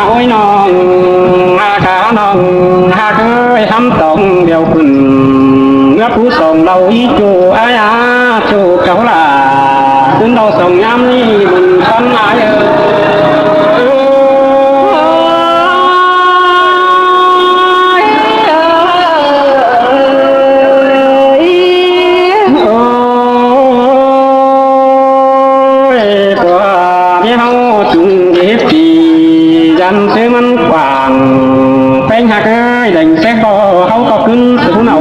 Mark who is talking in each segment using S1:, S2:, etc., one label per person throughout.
S1: โอ้ยน้องหาขาน้องหาเคยทำต้องเดียวขึ้นเมื่อผู้ส่งเราอีจูอายาจูเก่าล่ะขึ้นเราส่งย้ำนี่บุญพันหายซื้อมันกว่างเป็นหักเอ้ยเด่งแซ่ก็เขาก็ขึ้นสู่เนา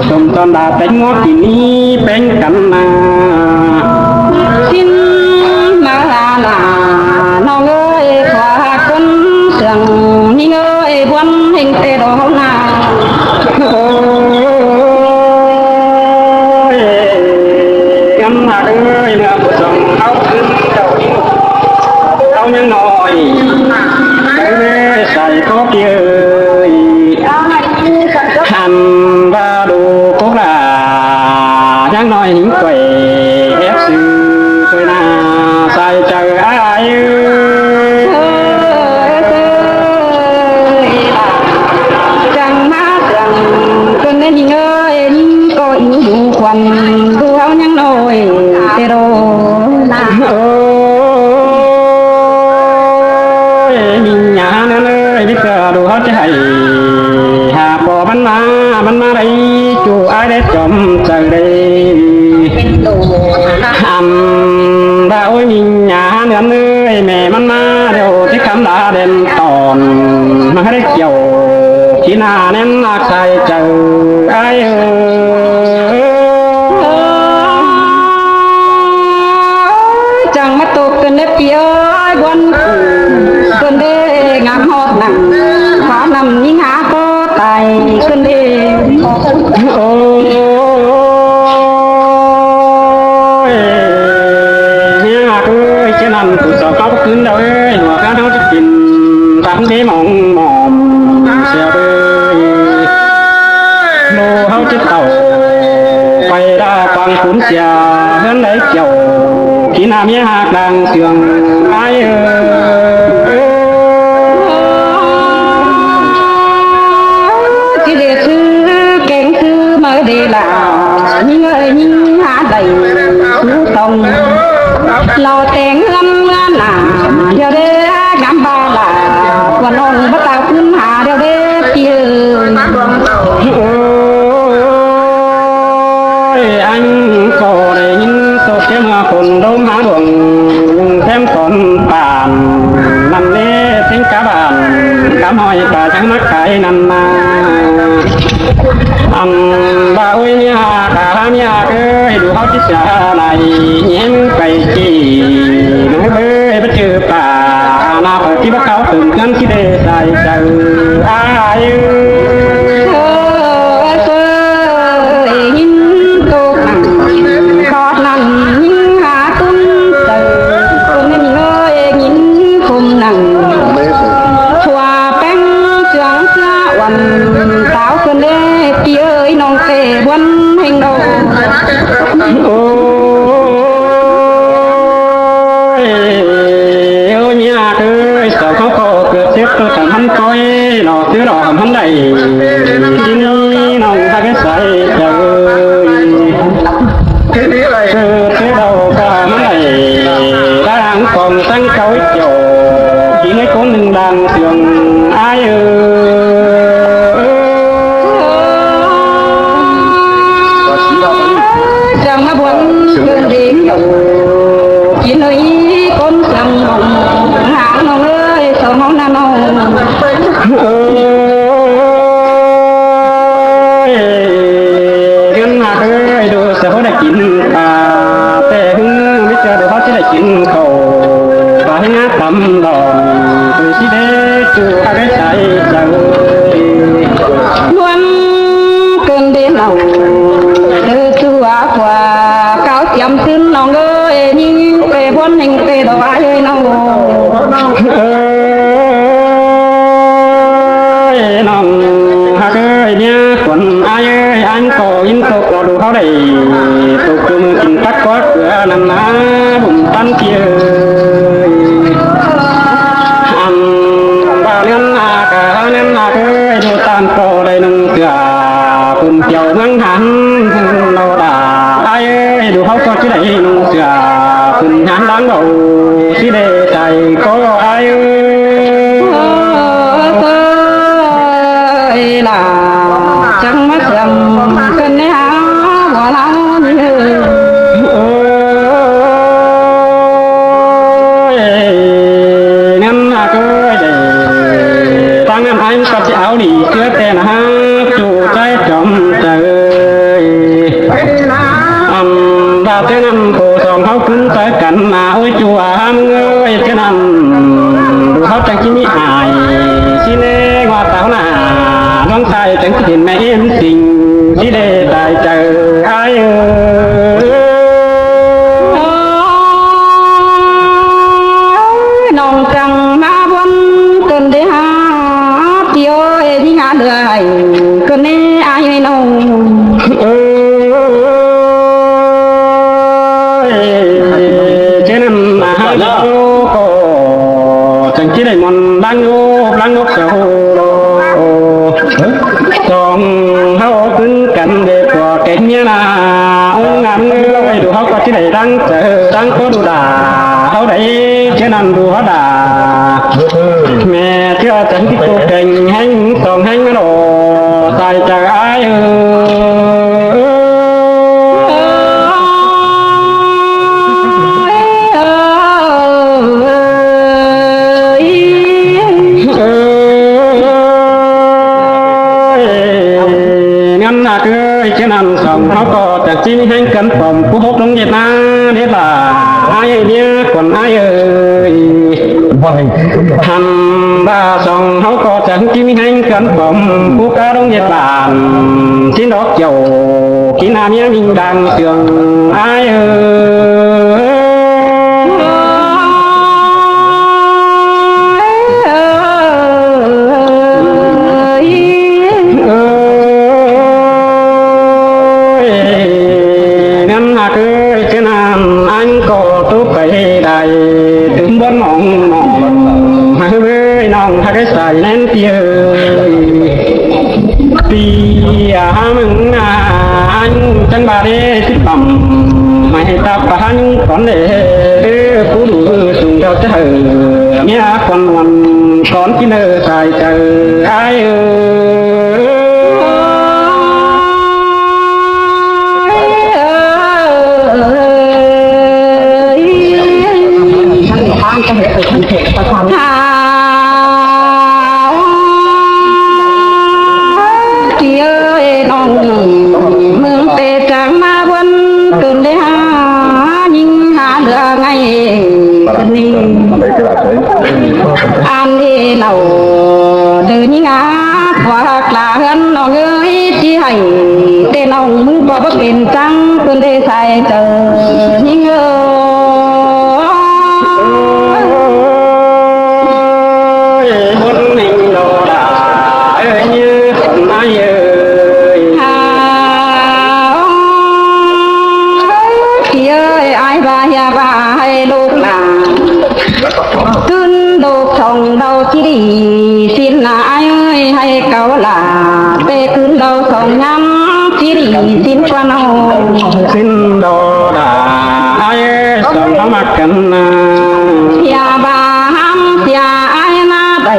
S1: สมตอนดาเป็นงอกินนี้เป็นกันนาสิ้นมาลานาน้องเอ้ยขวาคนเสียงนี่เอ้ยบวนเฮงเตดอกนาโอ้ยกันหักเอ้ยเมื่อผู้ส่งเขาขึ้นเจ้าอิงเขายังน้อยใส่ก็เกี่ยหันบาดูก็ลายังน้อยหิ้งไก่เอฟซีเคยนาใส่เจออายจังมาจังจนได้ยิงเอ้ยก็อิงดูควันดูเขายังน้อยเตโรนาวิเตอร์ดูเขาจะให้หาปอมันมาได้จูไอได้จมใจได้ดาโอ้ยมีหยาเนื้อเนื้อแม่มันมาเดี๋ยวที่คำลาเด่นตอนมาให้ได้เกี่ยวที่นาเน้นนักใจเจอไอจังมาตกกันได้เปียวันกันได้งามฮอดหนังฟ้านำยิ่งหาก็ตายกันได้โอ้ยเนี่ยเอ้ยเช่นนั้นผู้สาวเขาขึ้นแล้วเอ้ยหัวข้าเขาจะกินทั้งที่มองเสียเลยโลเขาจะเต่าไปได้ฟังขุนเสียเฮือนไหลเกี่ยวที่น้ำยังหักดังเสียงไอ้ที่เด็ดคือเก่งคือเมื่อเดล่ายิ่งเอ้ยยิ่งหาได้รู้ตรงเราแต่งลำงานหนาเดี๋ยวเด้งามบาลาวันน้องพระตาขึ้นหาเดี๋ยวเด้เพียอันก็ได้ยินโซเชียลมาคนดมหาดวงแถมคนป่านนั่นเล่สิงกะบานกำหอยป่าช่างนักขายนั่นมาอันบ่าวเนี่ยขาเนี่ยเอ้ยดูเขาจิตใจไหลเงี้ยไปจีน้องเอ้ยไปเจอป่าหน้าที่พวกเขาตื่นกันที่ได้ใจเจออายุตัวทำหันก้อยหล่อซื้อหล่อทำหันได้ที่นี่น้องตาแก่ใส่เจอซื้อเราก็มันได้ดังกองตั้งเก้าเกี่ยวที่ให้คนหนึ่งดังเสียงอายจังมาบวนเกินเด็กกินเลยคนจำน้องหางน้องเอ้ยสองน้องน้องเงินมาเอ้ยดูเสียเขาได้กินปลาแต่ถึงไม่เจอดูเขาจะได้กินเขาปลาให้งาตำดอนคือสิเดจูอะไรใจจังวันเกินเดินเอาเดือดตัวกว่าเก้าเตรียมขึ้นน้องเอ้ยยิ่งไปบนแห่งเตดอกไอ้น้องน้องฮักเอ้ยเนี่ยคนอายเอ้ยอันก็ยินตกเราดูเขาได้ตกจุ่มกินตักก็เกลือน้ำน้ำบุ่มปันเกี่ยอัน านก็ได้นุ่งเสื้อคุณเกี่ยวเมืองหันเราด่าไอ้ดูเขาก็ที่ไหนนุ่งเสื้อคุณหันดังเบาที่ได้ใจก็ไอ้ล่ะจังมาเสื่อมกันเนี่ยหัวเรานี่งั้นก็ได้ตั้งงานไอ้กับจะเอาดีเชื่อแต่นะจูใจจอมใจดาวเท่านั้นผู้สองเขาขึ้นใจกันมาโอ้ยจัวมึงเอ้ยเท่านั้นดูเขาจังที่มีอายที่เล่ว่าเต่าหน้าน้องชายจังที่เห็นแม่เอ็มสิ่งที่ได้ตายเจอไอ้น้องจังมาบนเกินได้หาเที่ยวที่หาเดือยเกินนี้ไอ้น้องเช่นนั้นมาหาเราก็จังที่ได้มันดังโง่เสียวสองเขาขึ้นกันเด็กกว่าเก่งเนี่ยนะงามเงยดูเขาก็ที่ได้ดังเจอดังก็ดูด่าเขาได้เช่นนั้นดูเขาด่าแม่เชื่อจังที่กูเก่งแห้งสองแห้งไม่หล่อใส่ใจไอ้สองเขาก็จะจิ้มแห้งกันผมผู้พบลงเย็ดนาเด็ดล่ะไอ้เนี่ยคนไอ้เอ้ยทำบ้าสองเขาก็จะจิ้มแห้งกันผมผู้กาลงเย็ดบานที่ดอกเกี่ยวกินน้ำเนี้ยมิงดังเสียงไอ้เอ้ใส่แน่นเตียปีมึงอันจังบาเรสิปั๊มไม่ตาปะหันก่อนเด้ผู้ดูสูงเท่าเธอเนี่ยคนวันก่อนที่เนอใส่เจอไอ้อันนี้เราเดินยิ่งอาขวากลาเฮือนน้องเอ้ยที่ให้แต่น้องมึงบอกว่าเป็นจังเพิ่นได้ใส่เจอยิ่งเอ้ยคนหนึ่งโดดาเอ้ยยืดมาเอ้ยที่เอ้ยไอ้บ้าอย่าบ้าให้ลูกหลานขึ้นโลกช่องเราที่ดีสิ้นหน้าเอ้ยให้เก่าลาไปขึ้นเราช่องย้ำที่ดีสิ้นกว่าน้องสิ้นโดดาไอ้สองเขามากันนะอย่าบ้าห้ำอย่าไอ้มาได้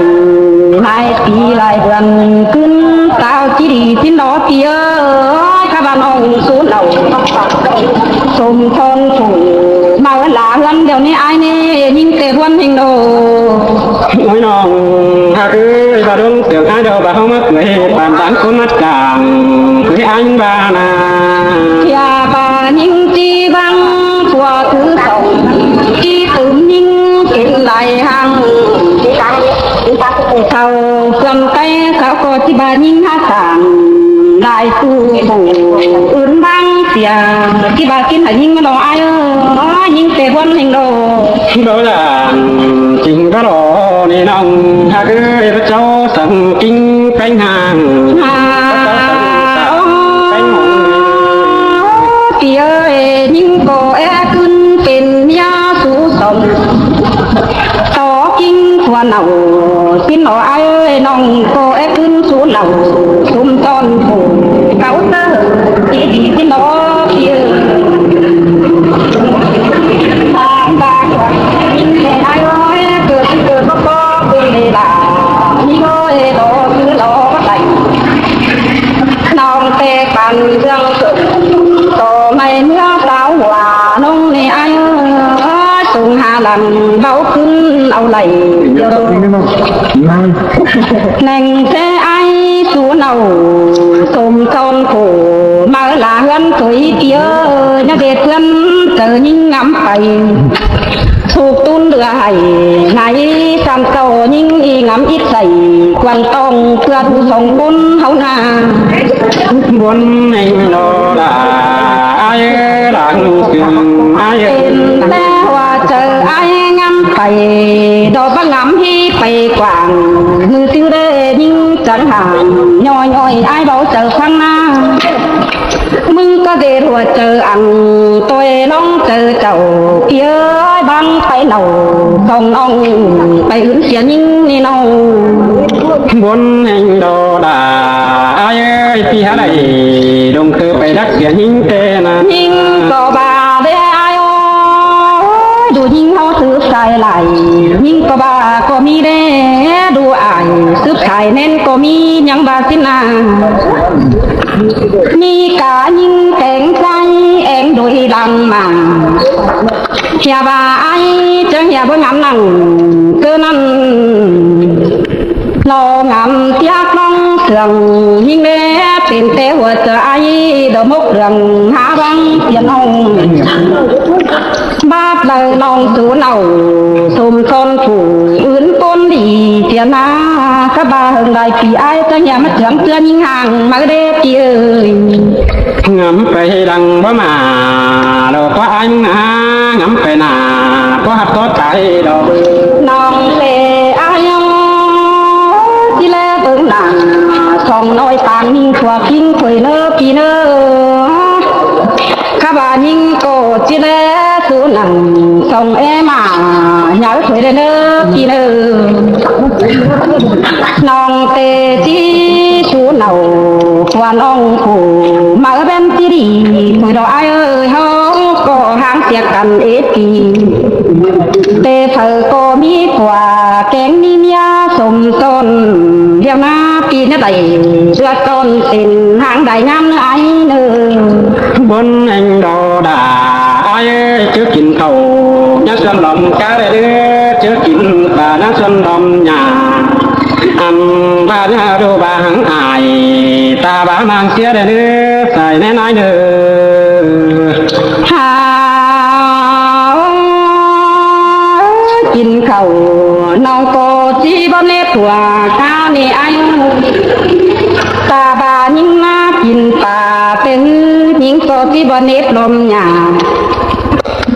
S1: หลายปีหลายเดือนขึ้นเต้าที่ดีสิ้นดอกเยอะข้าบ้านน้องสูญเราสมทองผูมาเวลาเงินเดี๋ยวนี้ไอ้นี่ยิ่งเตะวันยิ่งโดน้อยน้องหากบาดงเสือกไอ้เดียวบาเขามาเกยปานต่างคนมัดกลางเกยอันบานาอย่าบายิ่งจีบังผัวถือสองจีตื่มยิ่งกินไหลหังเขาเพื่อนไปเขาก็ที่บายิ่งหาต่างได้ตู้ผู้อื่นบ้างเสียที่บากินหายิ่งมาดอไอ้ยิ่งเตะบอลยิ่งโดโดล่ะจริงก็รอนี่น้องหากพระเจ้าสั่งกินแป้งห่างเตี้ยยิ่งก็ขึ้นเป็นยาสูสมต่อกินข
S2: thua nào xin nó ai nong cô ấyขึ้นxuống lầu xung ton phủ cáo tơ chỉ xin nó kia ba ai nói cười có cười là như nói đó cứ lo bắt tay nong tê bàn dương tổ mày nước táo hòa nông này anh sung hà làm bao khứ ao lầy nành thế ai xuống nào xôm con khổ mà là hơn tuổi kia nhà việt quân tự nhiên ngắm phải thuộc tuôn lửa hay này sam cầu nhưng y ngắm ít dày quan tông cơn sông côn hậu na
S1: muốn anh đó là ai đang sương ai
S2: té hoa chờ ai ngắm phải đó bắt ngắm hi phải quảng người tiêu đề nhưng chẳng hàng nhoi nhoi ai bảo chờ khăn na mừng có thể thua chờ ăn tôi long chờ chầu kia băng phải nầu không ông phải ứng xia nhưng nên nào
S1: muốn anh đó là ai ơi thì hả này đồng cơ phải đắc xia nhưng thế na
S2: nhưng có bà để ai ơi đủ nhưng họ thứ sai lại nhưng có bà có mi để đủ ai sức sai nên có mi nhang bà xin à mi cả những kẹn say em đôi lòng mà nhà bà ai chẳng nhà bữa ngắm nặng cơ năng lo ngắm tiếc long thường nhưng để tiền tế của chờ ai đỡ mốc đường há băng tiền ông bác lời lòng số nào xôm son phủ ướn côn đi tiền á các bà hơn lại thì ai cho nhà mất trưởng chưa những hàng mà đê kia
S1: ngắm phải đằng bó mà đâu có anh ngắm phải nà có hạt có trái đâu
S2: nòng lệ ai chỉ lẽ tưởng nàng xong nói tàn ninh thua kinh quầy nơ kỳ nơ các bà ninh cổ chỉ lẽ số nàng xong em à nhớ quầy nơ nơ kỳ nơ nòng tê chỉ số nào quan ông phủ mà ở bên tí đi quầy đó ai ơi không có hàng tiệc cần ít kỳ tê phở có mi quả kén mi mía sôm son liêu na pi nó đầy đưa con xin hàng đầy ngắm nữa ai nữa
S1: bốn anh đó đã ai ơi trước kín cầu nhớ xuân lòng cá để đưa trước kín bà nhớ xuân lòng nhà ăn ba nhớ đồ bà hằng ai ta bà mang xía để đưa xài nên ai nữa
S2: kín cầu nong cô chỉ bao nét thua cao nè anh ta bà những na kín ta tên những cô chỉ bao nét lom nhà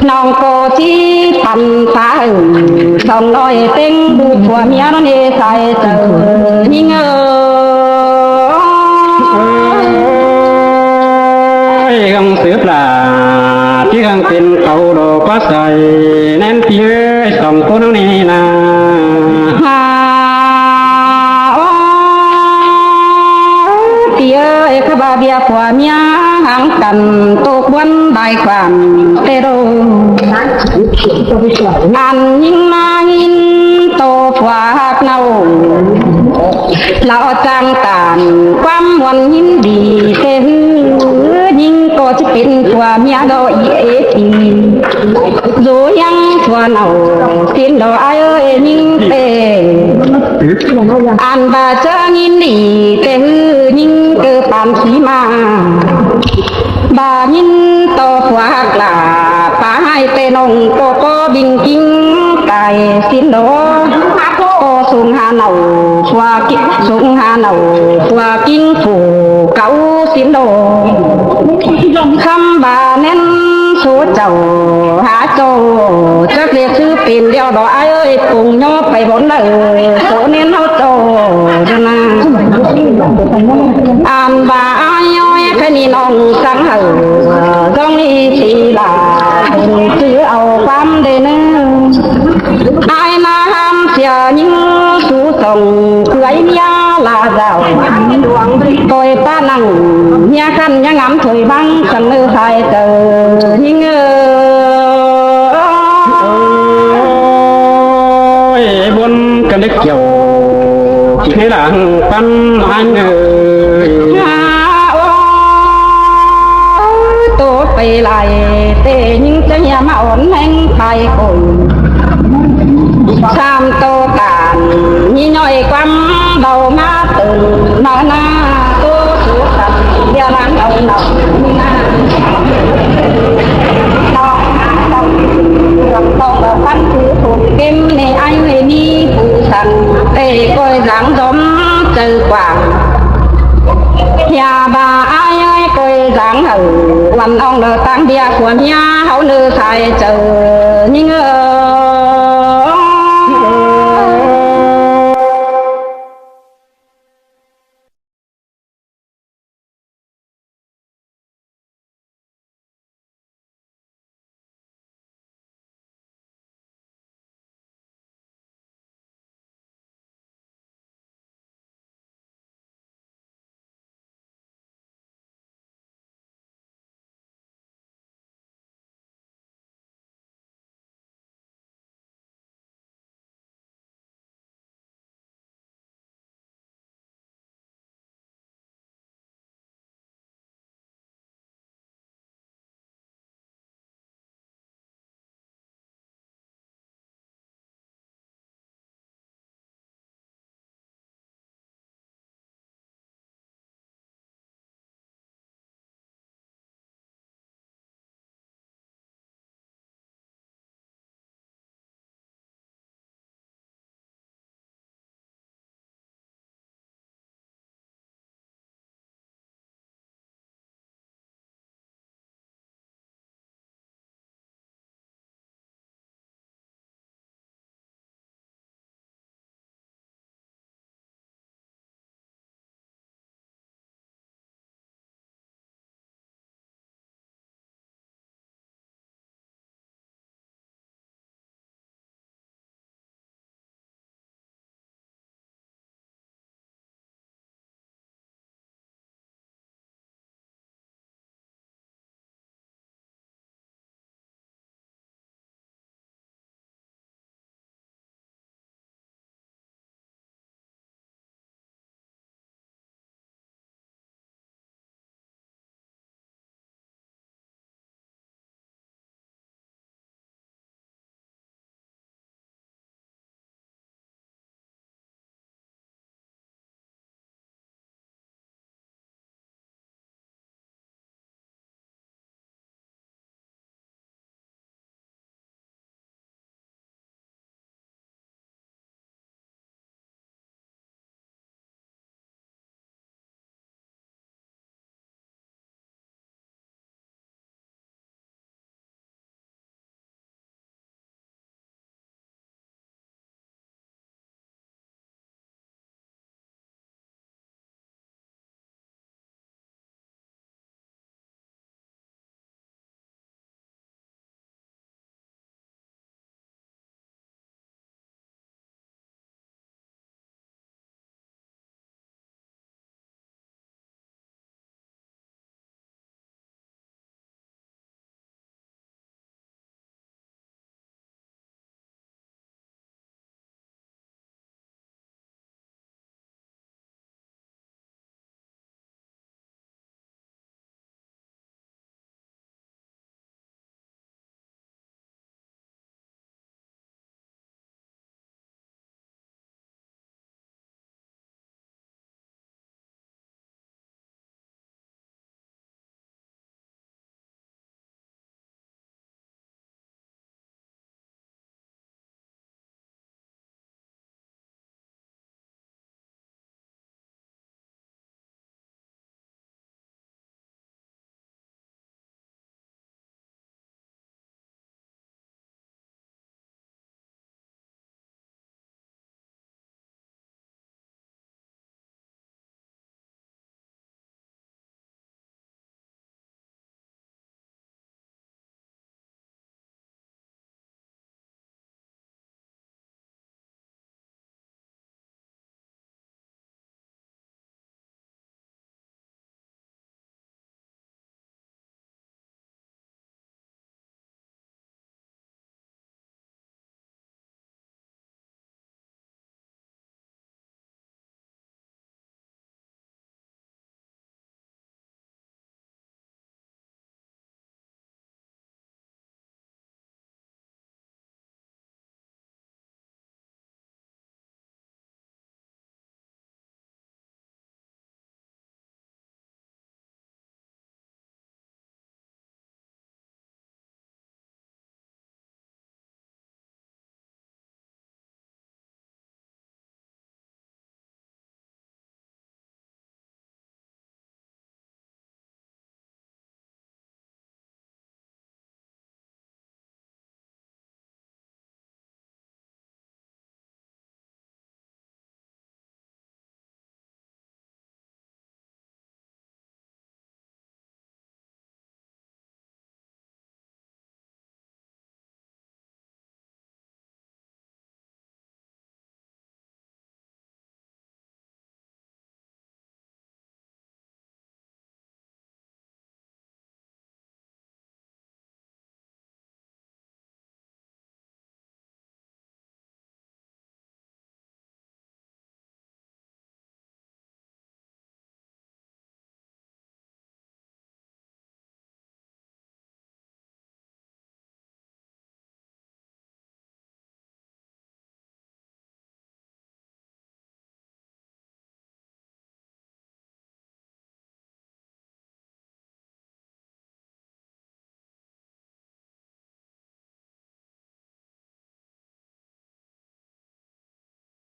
S2: nong cô chỉ tầm phá xong nói tên bu thua mía nó nè sai chờ những
S1: ơi không xếp là chứ không tin cầu đồ quá sai nên phía xong cô nó nè là
S2: ơi các bà bia của mía hàng cần tô quân đại khoản tê đô ăn những na in tô phá hạt nâu lão trang tàn quam muôn những đi tê nhưng có chỉเป็นcủa mía đô ý thì dù yang của nào xin đồ ai ơi nhưng tê ăn bà chớ nhìn đi tê nhưng cơ bản khí mà bà nhìn to quá là bà hai tê nông có bình kinh tài xin đó có xuống hà nào qua kinh xuống hà nào qua kinh phủ cáu xin đồ khăm bà nên số chầu há châu chắc liệt sư tiền đeo đó ai ơi cùng nhau phải bốn lời số nên hao châu cho na an bà ai ơi cái này nong sáng hở trong đi thì là chữ ao quan đây nữa ai mà ham xia những số sông cưới nhà là giàu tôi ta năng nhà khăn nhà ngắm thời băng cần nữ hai tờ những
S1: ơi buồn cần đức chiều thế là văn anh ơi
S2: tôi phải lại tê những cái nhà mà ổn anh phải cùng sam tô tàn như nói quăng đầu má từ nó na tô số tàn bia láng đầu nọc con ở văn thứ thuộc kim này anh này đi phụ sẵn để coi dáng giống từ quảng nhà bà ai ơi coi dáng ởวันông lờ tăng bia của nhà hậu nữ khai chờ nhưng